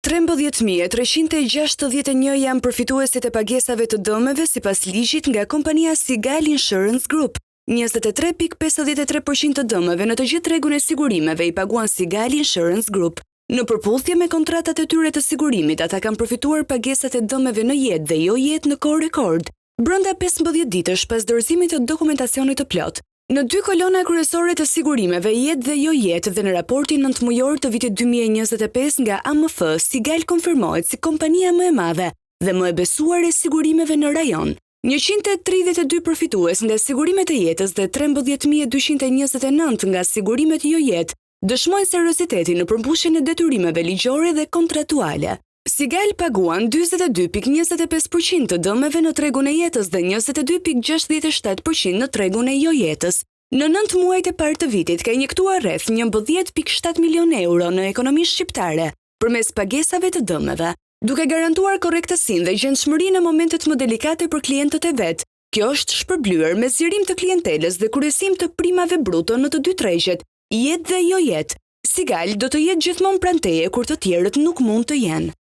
13.361 janë përfituesit e pagesave të dëmeve sipas ligjit nga kompania Sigal Insurance Group. 23.53% të dëmeve në të gjithë tregun e sigurimeve i paguan Sigal Insurance Group. Në përputhje me kontratat e tyre të sigurimit, ata kanë përfituar pagesat e dëmeve në jetë dhe jo jetë në kohë rekord, brenda 15 ditësh pas dorëzimit të dokumentacionit të plot. Në 2 kolona kryesore të sigurimeve, jetë dhe jo jetë dhe në raportin 9 mujor të vitit 2025 nga AMF, Sigal konfirmohet si kompania më e madhe dhe më e besuar e sigurimeve në rajon. 132 përfitues nga sigurimet e jetës dhe 13.229 nga sigurimet jo jetë dëshmojnë seriozitetin në përmbushjen e detyrimeve ligjore dhe kontratuale. Sigal paguan 42.25% të dëmeve në tregun e jetës dhe 22.67% në tregun e jo jetës. Në 9 muajt e parë të vitit ka injektuar rreth 11.7 milion euro në ekonominë shqiptare përmes pagesave të dëmeve, duke garantuar korrektësinë dhe gjendshmërinë në momentet më delikate për klientët e vet. Kjo është shpërblyer me zgjerim të klientelës dhe kryesim të primave bruto në të dy tregjet, jetë dhe jo jetë. Sigal do të jetë gjithmonë pranë teje kur të tjerët nuk mund të jenë.